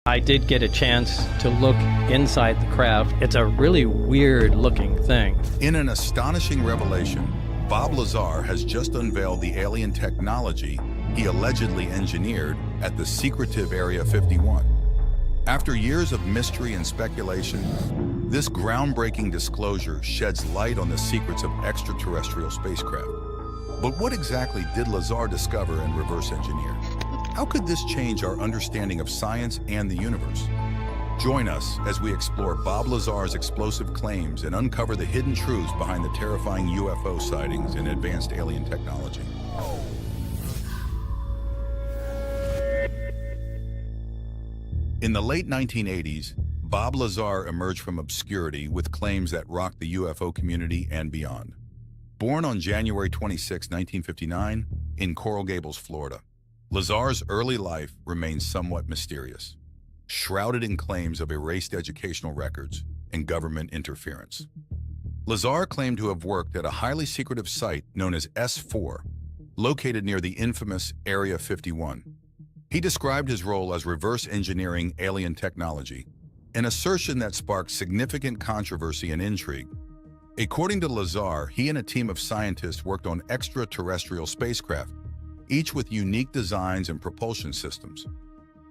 I did get a chance to look inside the craft. It's a really weird looking thing. In an astonishing revelation, Bob Lazar has just unveiled the alien technology he allegedly engineered at the secretive Area 51. After years of mystery and speculation, this groundbreaking disclosure sheds light on the secrets of extraterrestrial spacecraft. But what exactly did Lazar discover and reverse engineer? How could this change our understanding of science and the universe? Join us as we explore Bob Lazar's explosive claims and uncover the hidden truths behind the terrifying UFO sightings and advanced alien technology. In the late 1980s, Bob Lazar emerged from obscurity with claims that rocked the UFO community and beyond. Born on January 26, 1959, in Coral Gables, Florida, Lazar's early life remains somewhat mysterious, shrouded in claims of erased educational records and government interference. Lazar claimed to have worked at a highly secretive site known as S4, located near the infamous Area 51. He described his role as reverse engineering alien technology, an assertion that sparked significant controversy and intrigue. According to Lazar, he and a team of scientists worked on extraterrestrial spacecraft, each with unique designs and propulsion systems.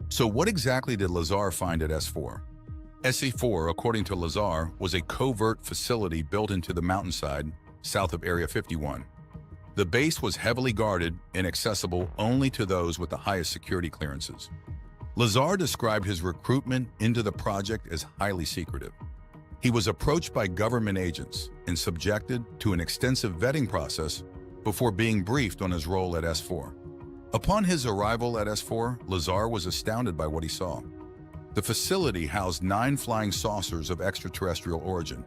So what exactly did Lazar find at S4? SE4, according to Lazar, was a covert facility built into the mountainside south of Area 51. The base was heavily guarded and accessible only to those with the highest security clearances. Lazar described his recruitment into the project as highly secretive. He was approached by government agents and subjected to an extensive vetting process before being briefed on his role at S4. Upon his arrival at S4, Lazar was astounded by what he saw. The facility housed 9 flying saucers of extraterrestrial origin,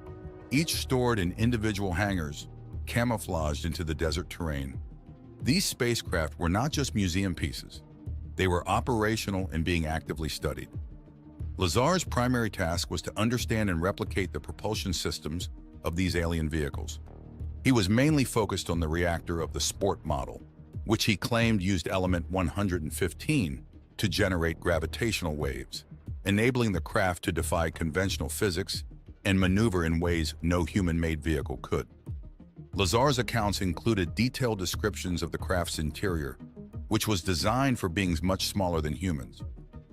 each stored in individual hangars, camouflaged into the desert terrain. These spacecraft were not just museum pieces. They were operational and being actively studied. Lazar's primary task was to understand and replicate the propulsion systems of these alien vehicles. He was mainly focused on the reactor of the Sport model, which he claimed used element 115 to generate gravitational waves, enabling the craft to defy conventional physics and maneuver in ways no human-made vehicle could. Lazar's accounts included detailed descriptions of the craft's interior, which was designed for beings much smaller than humans.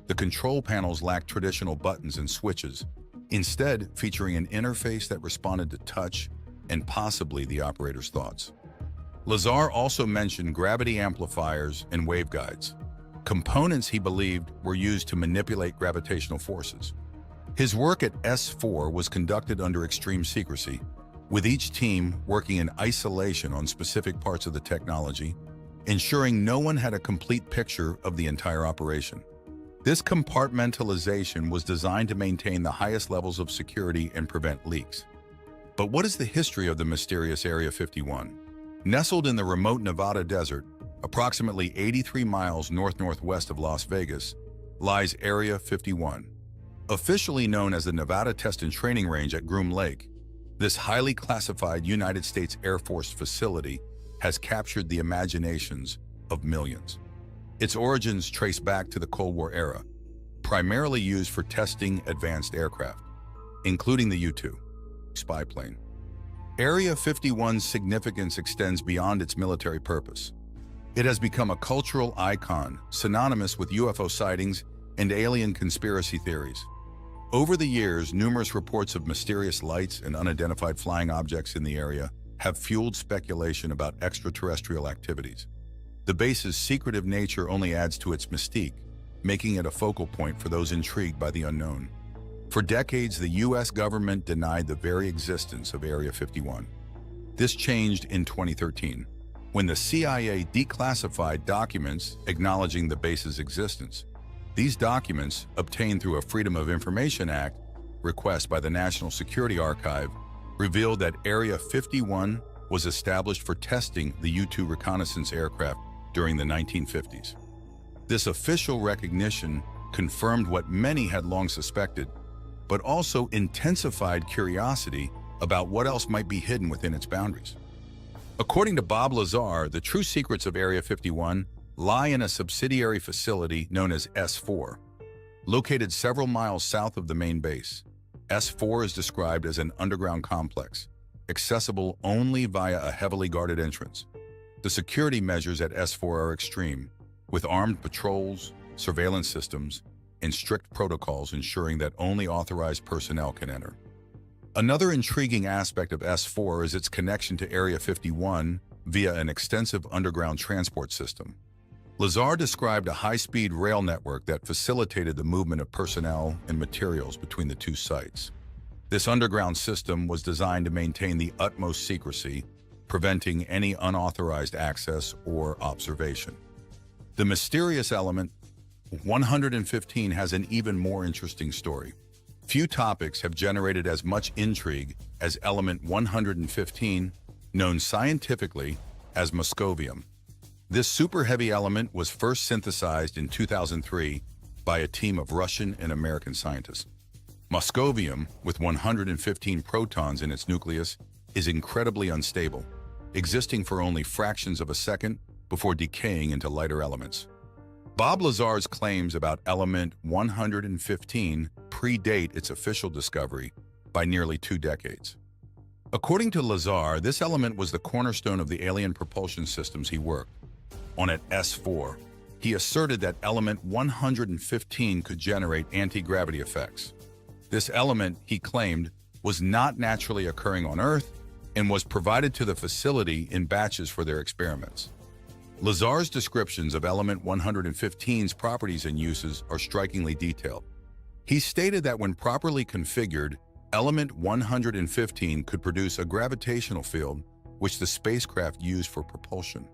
The control panels lacked traditional buttons and switches, instead featuring an interface that responded to touch and possibly the operator's thoughts. Lazar also mentioned gravity amplifiers and waveguides, components he believed were used to manipulate gravitational forces. His work at S4 was conducted under extreme secrecy, with each team working in isolation on specific parts of the technology, ensuring no one had a complete picture of the entire operation. This compartmentalization was designed to maintain the highest levels of security and prevent leaks. But what is the history of the mysterious Area 51? Nestled in the remote Nevada desert, approximately 83 miles north-northwest of Las Vegas, lies Area 51. Officially known as the Nevada Test and Training Range at Groom Lake, this highly classified United States Air Force facility has captured the imaginations of millions. Its origins trace back to the Cold War era, primarily used for testing advanced aircraft, including the U-2 spy plane. Area 51's significance extends beyond its military purpose. It has become a cultural icon, synonymous with UFO sightings and alien conspiracy theories. Over the years, numerous reports of mysterious lights and unidentified flying objects in the area have fueled speculation about extraterrestrial activities. The base's secretive nature only adds to its mystique, making it a focal point for those intrigued by the unknown. For decades, the U.S. government denied the very existence of Area 51. This changed in 2013, when the CIA declassified documents acknowledging the base's existence. These documents, obtained through a Freedom of Information Act request by the National Security Archive, revealed that Area 51 was established for testing the U-2 reconnaissance aircraft during the 1950s. This official recognition confirmed what many had long suspected, but also intensified curiosity about what else might be hidden within its boundaries. According to Bob Lazar, the true secrets of Area 51 lie in a subsidiary facility known as S4. Located several miles south of the main base, S4 is described as an underground complex, accessible only via a heavily guarded entrance. The security measures at S4 are extreme, with armed patrols, surveillance systems, and strict protocols ensuring that only authorized personnel can enter. Another intriguing aspect of S4 is its connection to Area 51 via an extensive underground transport system. Lazar described a high-speed rail network that facilitated the movement of personnel and materials between the two sites. This underground system was designed to maintain the utmost secrecy, preventing any unauthorized access or observation. The mysterious element 115 has an even more interesting story. Few topics have generated as much intrigue as element 115, known scientifically as moscovium. This super-heavy element was first synthesized in 2003 by a team of Russian and American scientists. Moscovium, with 115 protons in its nucleus, is incredibly unstable, existing for only fractions of a second before decaying into lighter elements. Bob Lazar's claims about element 115 predate its official discovery by nearly 2 decades. According to Lazar, this element was the cornerstone of the alien propulsion systems he worked on at S4. He asserted that element 115 could generate anti-gravity effects. This element, he claimed, was not naturally occurring on Earth and was provided to the facility in batches for their experiments. Lazar's descriptions of element 115's properties and uses are strikingly detailed. He stated that when properly configured, element 115 could produce a gravitational field which the spacecraft used for propulsion.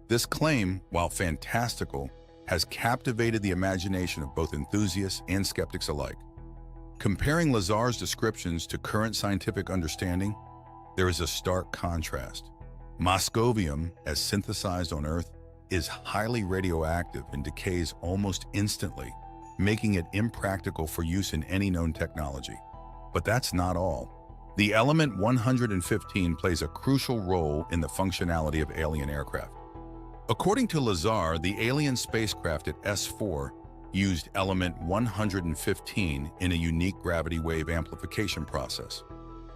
This claim, while fantastical, has captivated the imagination of both enthusiasts and skeptics alike. Comparing Lazar's descriptions to current scientific understanding, there is a stark contrast. Moscovium, as synthesized on Earth, is highly radioactive and decays almost instantly, making it impractical for use in any known technology. But that's not all. The element 115 plays a crucial role in the functionality of alien aircraft. According to Lazar, the alien spacecraft at S4 used element 115 in a unique gravity wave amplification process.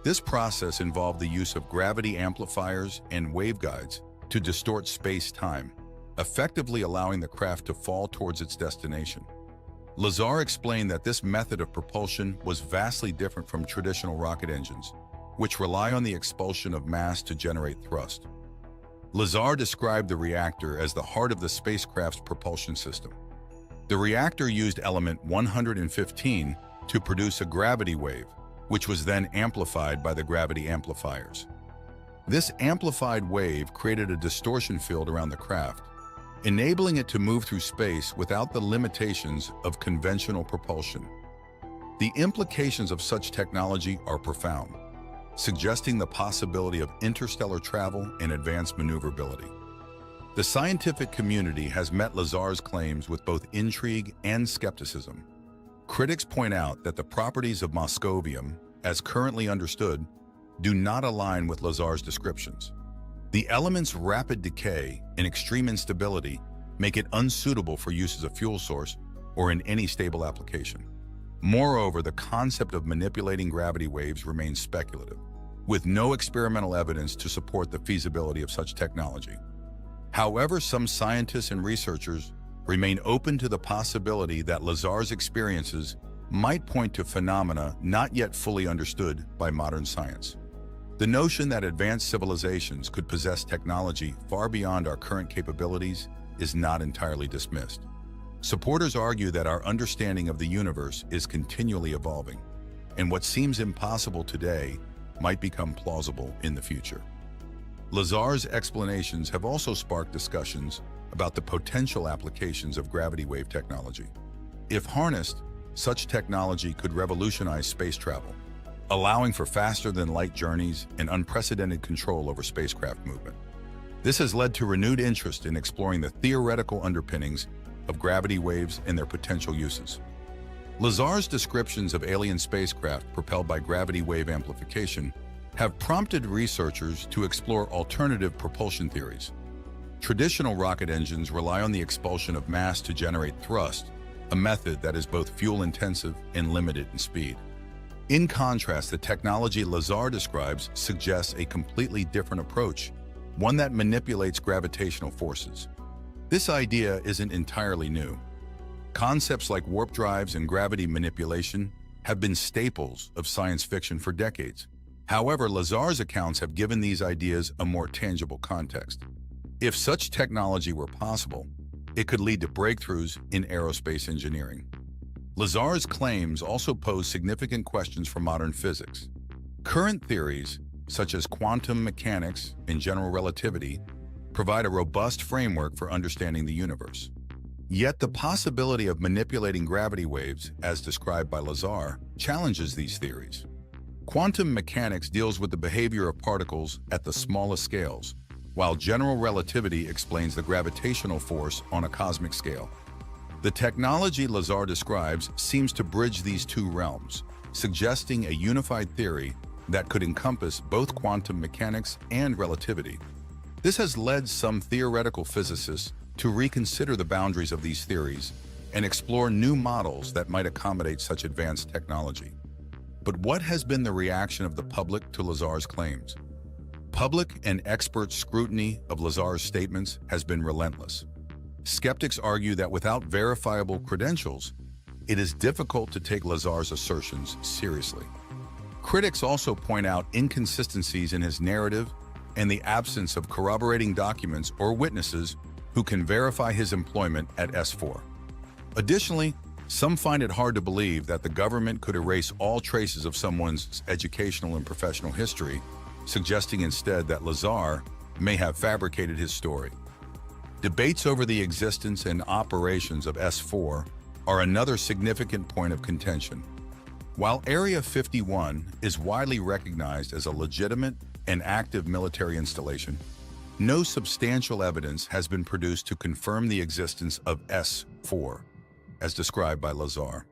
This process involved the use of gravity amplifiers and waveguides to distort space-time, effectively allowing the craft to fall towards its destination. Lazar explained that this method of propulsion was vastly different from traditional rocket engines, which rely on the expulsion of mass to generate thrust. Lazar described the reactor as the heart of the spacecraft's propulsion system. The reactor used element 115 to produce a gravity wave, which was then amplified by the gravity amplifiers. This amplified wave created a distortion field around the craft, enabling it to move through space without the limitations of conventional propulsion. The implications of such technology are profound, suggesting the possibility of interstellar travel and advanced maneuverability. The scientific community has met Lazar's claims with both intrigue and skepticism. Critics point out that the properties of moscovium, as currently understood, do not align with Lazar's descriptions. The element's rapid decay and extreme instability make it unsuitable for use as a fuel source or in any stable application. Moreover, the concept of manipulating gravity waves remains speculative, with no experimental evidence to support the feasibility of such technology. However, some scientists and researchers remain open to the possibility that Lazar's experiences might point to phenomena not yet fully understood by modern science. The notion that advanced civilizations could possess technology far beyond our current capabilities is not entirely dismissed. Supporters argue that our understanding of the universe is continually evolving, and what seems impossible today might become plausible in the future. Lazar's explanations have also sparked discussions about the potential applications of gravity wave technology. If harnessed, such technology could revolutionize space travel, allowing for faster-than-light journeys and unprecedented control over spacecraft movement. This has led to renewed interest in exploring the theoretical underpinnings of gravity waves and their potential uses. Lazar's descriptions of alien spacecraft propelled by gravity wave amplification have prompted researchers to explore alternative propulsion theories. Traditional rocket engines rely on the expulsion of mass to generate thrust, a method that is both fuel-intensive and limited in speed. In contrast, the technology Lazar describes suggests a completely different approach, one that manipulates gravitational forces. This idea isn't entirely new. Concepts like warp drives and gravity manipulation have been staples of science fiction for decades. However, Lazar's accounts have given these ideas a more tangible context. If such technology were possible, it could lead to breakthroughs in aerospace engineering. Lazar's claims also pose significant questions for modern physics. Current theories, such as quantum mechanics and general relativity, provide a robust framework for understanding the universe. Yet the possibility of manipulating gravity waves, as described by Lazar, challenges these theories. Quantum mechanics deals with the behavior of particles at the smallest scales, while general relativity explains the gravitational force on a cosmic scale. The technology Lazar describes seems to bridge these two realms, suggesting a unified theory that could encompass both quantum mechanics and relativity. This has led some theoretical physicists to reconsider the boundaries of these theories and explore new models that might accommodate such advanced technology. But what has been the reaction of the public to Lazar's claims? Public and expert scrutiny of Lazar's statements has been relentless. Skeptics argue that without verifiable credentials, it is difficult to take Lazar's assertions seriously. Critics also point out inconsistencies in his narrative and the absence of corroborating documents or witnesses who can verify his employment at S4. Additionally, some find it hard to believe that the government could erase all traces of someone's educational and professional history, suggesting instead that Lazar may have fabricated his story. Debates over the existence and operations of S4 are another significant point of contention. While Area 51 is widely recognized as a legitimate and active military installation, no substantial evidence has been produced to confirm the existence of S4, as described by Lazar.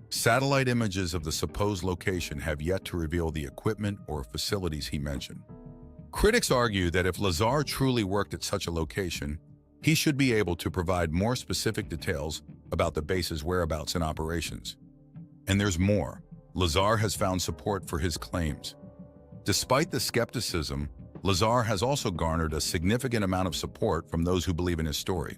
Satellite images of the supposed location have yet to reveal the equipment or facilities he mentioned. Critics argue that if Lazar truly worked at such a location, he should be able to provide more specific details about the base's whereabouts and operations. And there's more. Lazar has found support for his claims. Despite the skepticism, Lazar has also garnered a significant amount of support from those who believe in his story.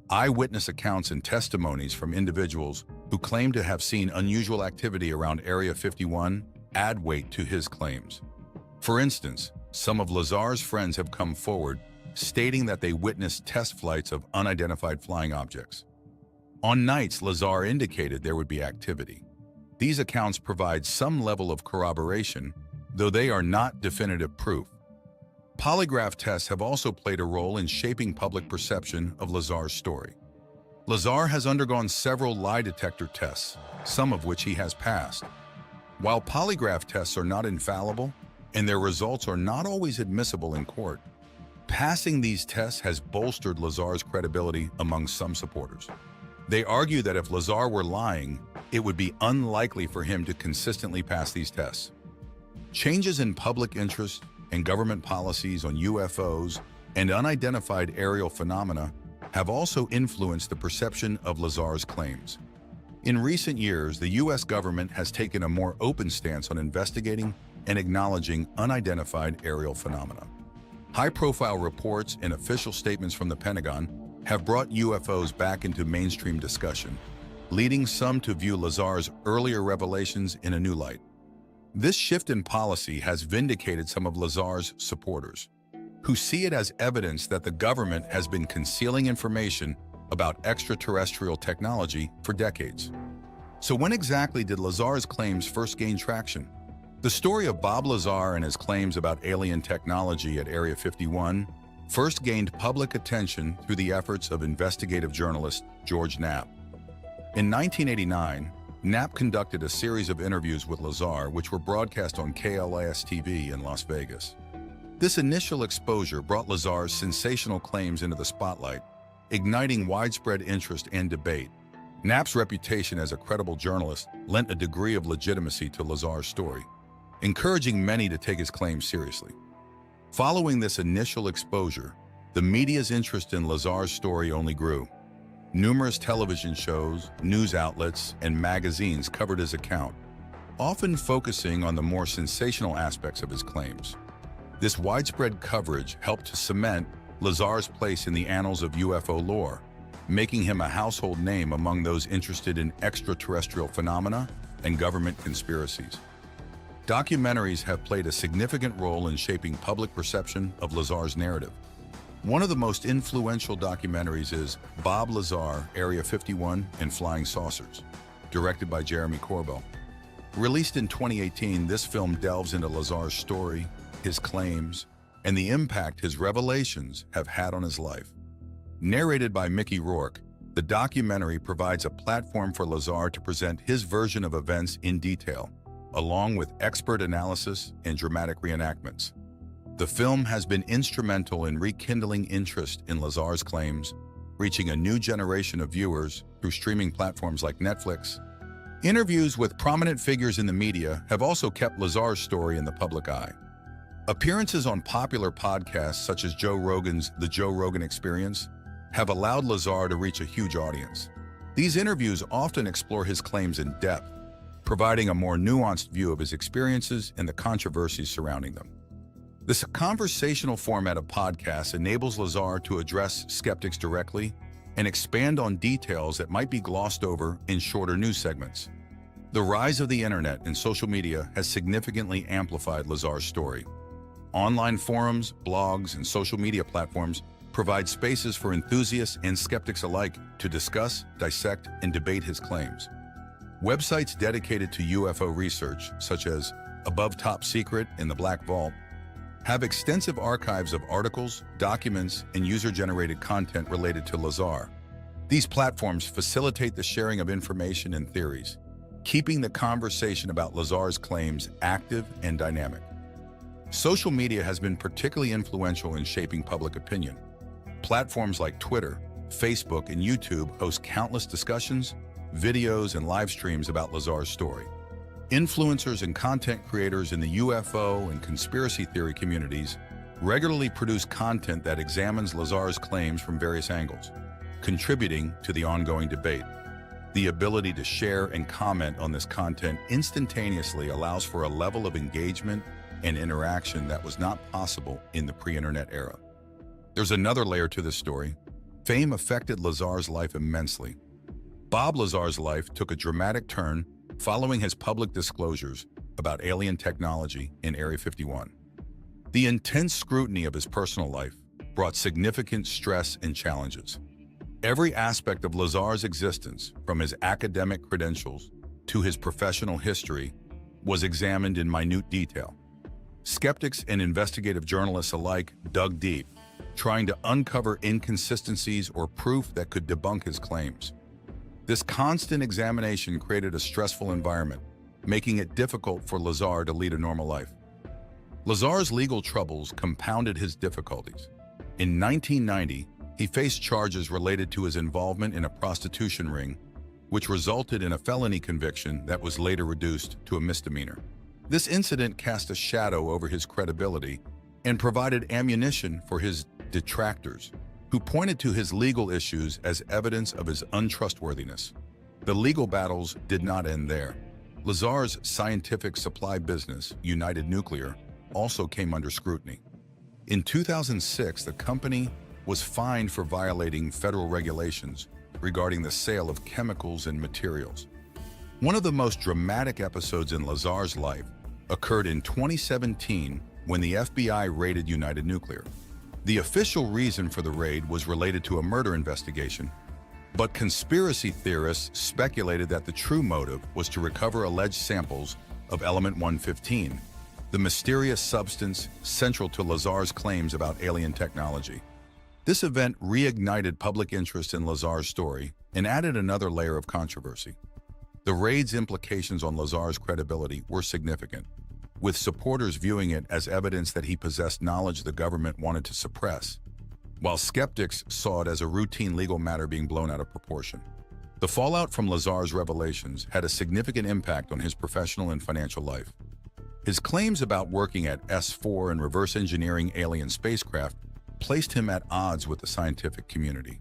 Eyewitness accounts and testimonies from individuals who claim to have seen unusual activity around Area 51 add weight to his claims. For instance, some of Lazar's friends have come forward stating that they witnessed test flights of unidentified flying objects. On nights, Lazar indicated there would be activity. These accounts provide some level of corroboration, though they are not definitive proof. Polygraph tests have also played a role in shaping public perception of Lazar's story. Lazar has undergone several lie detector tests, some of which he has passed. While polygraph tests are not infallible and their results are not always admissible in court, passing these tests has bolstered Lazar's credibility among some supporters. They argue that if Lazar were lying, it would be unlikely for him to consistently pass these tests. Changes in public interest and government policies on UFOs and unidentified aerial phenomena have also influenced the perception of Lazar's claims. In recent years, the U.S. government has taken a more open stance on investigating and acknowledging unidentified aerial phenomena. High-profile reports and official statements from the Pentagon have brought UFOs back into mainstream discussion, leading some to view Lazar's earlier revelations in a new light. This shift in policy has vindicated some of Lazar's supporters, who see it as evidence that the government has been concealing information about extraterrestrial technology for decades. So when exactly did Lazar's claims first gain traction? The story of Bob Lazar and his claims about alien technology at Area 51 first gained public attention through the efforts of investigative journalist George Knapp. In 1989, Knapp conducted a series of interviews with Lazar, which were broadcast on KLAS-TV in Las Vegas. This initial exposure brought Lazar's sensational claims into the spotlight, igniting widespread interest and debate. Knapp's reputation as a credible journalist lent a degree of legitimacy to Lazar's story, encouraging many to take his claims seriously. Following this initial exposure, the media's interest in Lazar's story only grew. Numerous television shows, news outlets, and magazines covered his account, often focusing on the more sensational aspects of his claims. This widespread coverage helped to cement Lazar's place in the annals of UFO lore, making him a household name among those interested in extraterrestrial phenomena and government conspiracies. Documentaries have played a significant role in shaping public perception of Lazar's narrative. One of the most influential documentaries is Bob Lazar, Area 51 and Flying Saucers, directed by Jeremy Corbell. Released in 2018, this film delves into Lazar's story, his claims, and the impact his revelations have had on his life. Narrated by Mickey Rourke, the documentary provides a platform for Lazar to present his version of events in detail, along with expert analysis and dramatic reenactments. The film has been instrumental in rekindling interest in Lazar's claims, reaching a new generation of viewers through streaming platforms like Netflix. Interviews with prominent figures in the media have also kept Lazar's story in the public eye. Appearances on popular podcasts such as Joe Rogan's The Joe Rogan Experience have allowed Lazar to reach a huge audience. These interviews often explore his claims in depth, providing a more nuanced view of his experiences and the controversies surrounding them. This conversational format of podcasts enables Lazar to address skeptics directly and expand on details that might be glossed over in shorter news segments. The rise of the internet and social media has significantly amplified Lazar's story. Online forums, blogs, and social media platforms provide spaces for enthusiasts and skeptics alike to discuss, dissect, and debate his claims. Websites dedicated to UFO research, such as Above Top Secret and the Black Vault, have extensive archives of articles, documents, and user-generated content related to Lazar. These platforms facilitate the sharing of information and theories, keeping the conversation about Lazar's claims active and dynamic. Social media has been particularly influential in shaping public opinion. Platforms like Twitter, Facebook, and YouTube host countless discussions, videos, and live streams about Lazar's story. Influencers and content creators in the UFO and conspiracy theory communities regularly produce content that examines Lazar's claims from various angles, contributing to the ongoing debate. The ability to share and comment on this content instantaneously allows for a level of engagement and interaction that was not possible in the pre-internet era. There's another layer to this story. Fame affected Lazar's life immensely. Bob Lazar's life took a dramatic turn following his public disclosures about alien technology in Area 51. The intense scrutiny of his personal life brought significant stress and challenges. Every aspect of Lazar's existence, from his academic credentials to his professional history, was examined in minute detail. Skeptics and investigative journalists alike dug deep, trying to uncover inconsistencies or proof that could debunk his claims. This constant examination created a stressful environment, making it difficult for Lazar to lead a normal life. Lazar's legal troubles compounded his difficulties. In 1990, he faced charges related to his involvement in a prostitution ring, which resulted in a felony conviction that was later reduced to a misdemeanor. This incident cast a shadow over his credibility and provided ammunition for his detractors, who pointed to his legal issues as evidence of his untrustworthiness. The legal battles did not end there. Lazar's scientific supply business, United Nuclear, also came under scrutiny. In 2006, the company was fined for violating federal regulations regarding the sale of chemicals and materials. One of the most dramatic episodes in Lazar's life occurred in 2017 when the FBI raided United Nuclear. The official reason for the raid was related to a murder investigation, but conspiracy theorists speculated that the true motive was to recover alleged samples of element 115, the mysterious substance central to Lazar's claims about alien technology. This event reignited public interest in Lazar's story and added another layer of controversy. The raid's implications on Lazar's credibility were significant, with supporters viewing it as evidence that he possessed knowledge the government wanted to suppress, while skeptics saw it as a routine legal matter being blown out of proportion. The fallout from Lazar's revelations had a significant impact on his professional and financial life. His claims about working at S4 and reverse engineering alien spacecraft placed him at odds with the scientific community.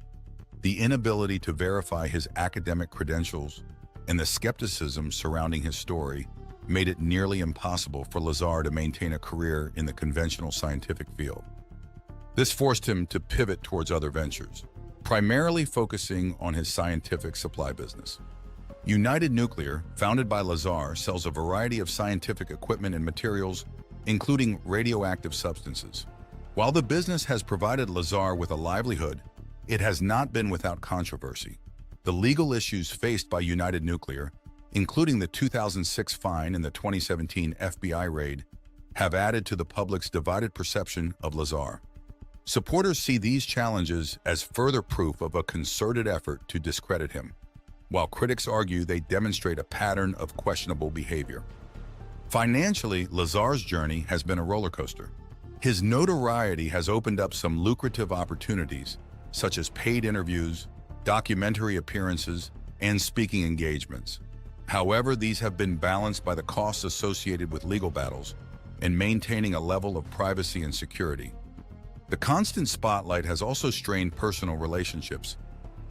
The inability to verify his academic credentials and the skepticism surrounding his story made it nearly impossible for Lazar to maintain a career in the conventional scientific field. This forced him to pivot towards other ventures, primarily focusing on his scientific supply business. United Nuclear, founded by Lazar, sells a variety of scientific equipment and materials, including radioactive substances. While the business has provided Lazar with a livelihood, it has not been without controversy. The legal issues faced by United Nuclear, including the 2006 fine and the 2017 FBI raid, have added to the public's divided perception of Lazar. Supporters see these challenges as further proof of a concerted effort to discredit him, while critics argue they demonstrate a pattern of questionable behavior. Financially, Lazar's journey has been a roller coaster. His notoriety has opened up some lucrative opportunities, such as paid interviews, documentary appearances, and speaking engagements. However, these have been balanced by the costs associated with legal battles and maintaining a level of privacy and security. The constant spotlight has also strained personal relationships,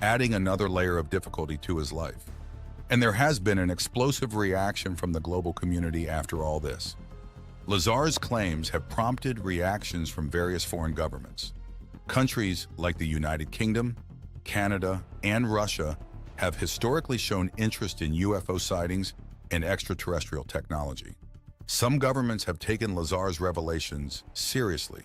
adding another layer of difficulty to his life. And there has been an explosive reaction from the global community after all this. Lazar's claims have prompted reactions from various foreign governments. Countries like the United Kingdom, Canada, and Russia have historically shown interest in UFO sightings and extraterrestrial technology. Some governments have taken Lazar's revelations seriously,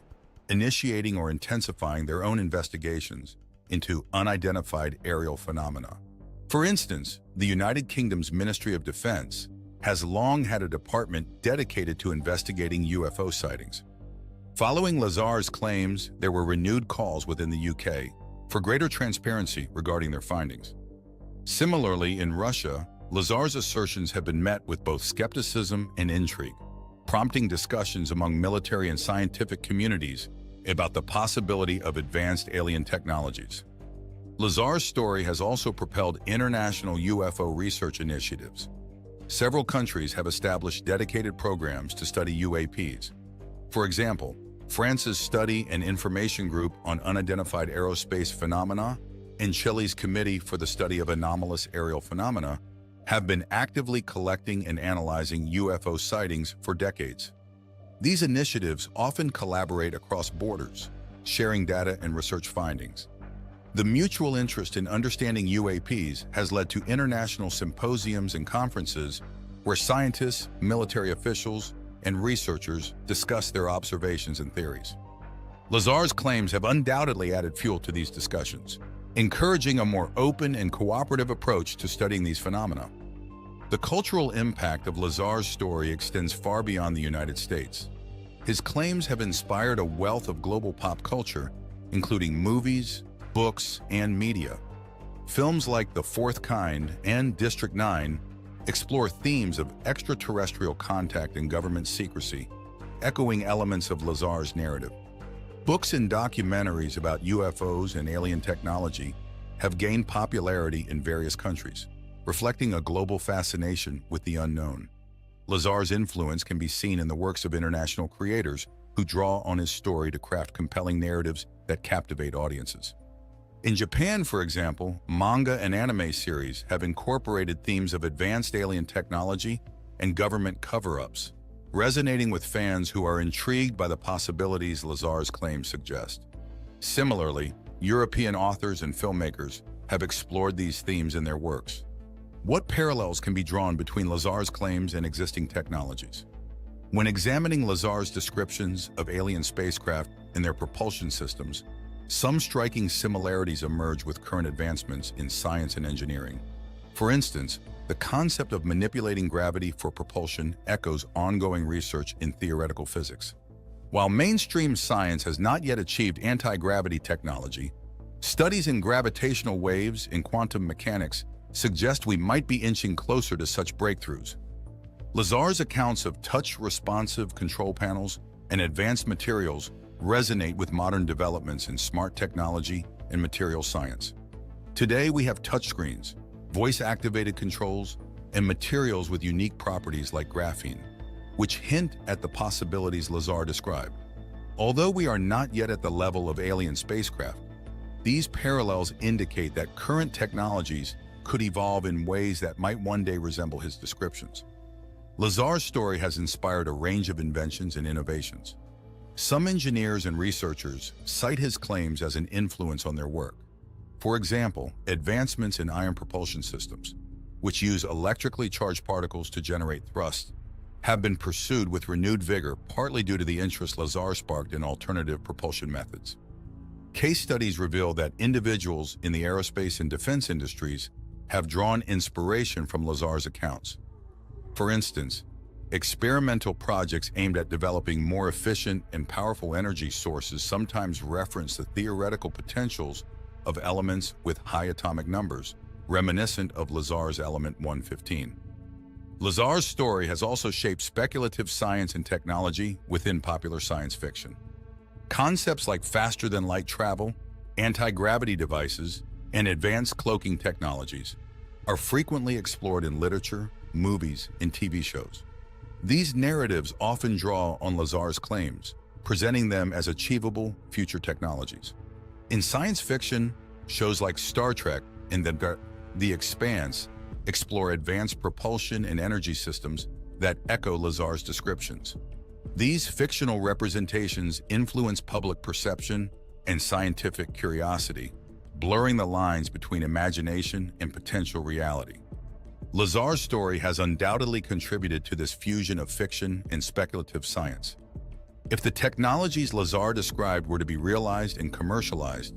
initiating or intensifying their own investigations into unidentified aerial phenomena. For instance, the United Kingdom's Ministry of Defense has long had a department dedicated to investigating UFO sightings. Following Lazar's claims, there were renewed calls within the UK for greater transparency regarding their findings. Similarly, in Russia, Lazar's assertions have been met with both skepticism and intrigue, prompting discussions among military and scientific communities about the possibility of advanced alien technologies. Lazar's story has also propelled international UFO research initiatives. Several countries have established dedicated programs to study UAPs. For example, France's Study and Information Group on Unidentified Aerospace Phenomena and Chile's Committee for the Study of Anomalous Aerial Phenomena have been actively collecting and analyzing UFO sightings for decades. These initiatives often collaborate across borders, sharing data and research findings. The mutual interest in understanding UAPs has led to international symposiums and conferences where scientists, military officials, and researchers discuss their observations and theories. Lazar's claims have undoubtedly added fuel to these discussions, encouraging a more open and cooperative approach to studying these phenomena. The cultural impact of Lazar's story extends far beyond the United States. His claims have inspired a wealth of global pop culture, including movies, books, and media. Films like The Fourth Kind and District 9 explore themes of extraterrestrial contact and government secrecy, echoing elements of Lazar's narrative. Books and documentaries about UFOs and alien technology have gained popularity in various countries, reflecting a global fascination with the unknown. Lazar's influence can be seen in the works of international creators who draw on his story to craft compelling narratives that captivate audiences. In Japan, for example, manga and anime series have incorporated themes of advanced alien technology and government cover-ups, resonating with fans who are intrigued by the possibilities Lazar's claims suggest. Similarly, European authors and filmmakers have explored these themes in their works. What parallels can be drawn between Lazar's claims and existing technologies? When examining Lazar's descriptions of alien spacecraft and their propulsion systems, some striking similarities emerge with current advancements in science and engineering. For instance, the concept of manipulating gravity for propulsion echoes ongoing research in theoretical physics. While mainstream science has not yet achieved anti-gravity technology, studies in gravitational waves and quantum mechanics suggest we might be inching closer to such breakthroughs. Lazar's accounts of touch-responsive control panels and advanced materials resonate with modern developments in smart technology and material science. Today, we have touchscreens, voice-activated controls, and materials with unique properties like graphene, which hint at the possibilities Lazar described. Although we are not yet at the level of alien spacecraft, These parallels indicate that current technologies could evolve in ways that might one day resemble his descriptions. Lazar's story has inspired a range of inventions and innovations. Some engineers and researchers cite his claims as an influence on their work. For example, advancements in ion propulsion systems, which use electrically charged particles to generate thrust, have been pursued with renewed vigor, partly due to the interest Lazar sparked in alternative propulsion methods. Case studies reveal that individuals in the aerospace and defense industries have drawn inspiration from Lazar's accounts. For instance, experimental projects aimed at developing more efficient and powerful energy sources sometimes reference the theoretical potentials of elements with high atomic numbers, reminiscent of Lazar's element 115. Lazar's story has also shaped speculative science and technology within popular science fiction. Concepts like faster-than-light travel, anti-gravity devices, and advanced cloaking technologies are frequently explored in literature, movies, and TV shows. These narratives often draw on Lazar's claims, presenting them as achievable future technologies. In science fiction, shows like Star Trek and The Expanse explore advanced propulsion and energy systems that echo Lazar's descriptions. These fictional representations influence public perception and scientific curiosity, blurring the lines between imagination and potential reality. Lazar's story has undoubtedly contributed to this fusion of fiction and speculative science. If the technologies Lazar described were to be realized and commercialized,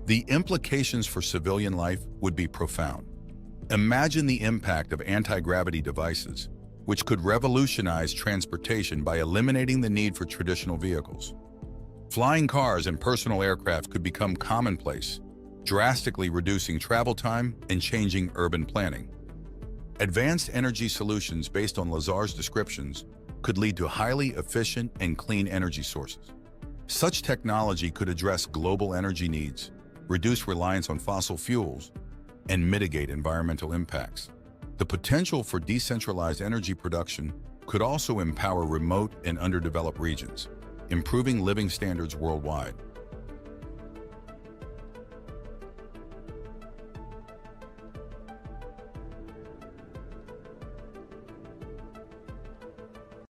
the implications for civilian life would be profound. Imagine the impact of anti-gravity devices, which could revolutionize transportation by eliminating the need for traditional vehicles. Flying cars and personal aircraft could become commonplace, drastically reducing travel time and changing urban planning. Advanced energy solutions based on Lazar's descriptions could lead to highly efficient and clean energy sources. Such technology could address global energy needs, reduce reliance on fossil fuels, and mitigate environmental impacts. The potential for decentralized energy production could also empower remote and underdeveloped regions, improving living standards worldwide.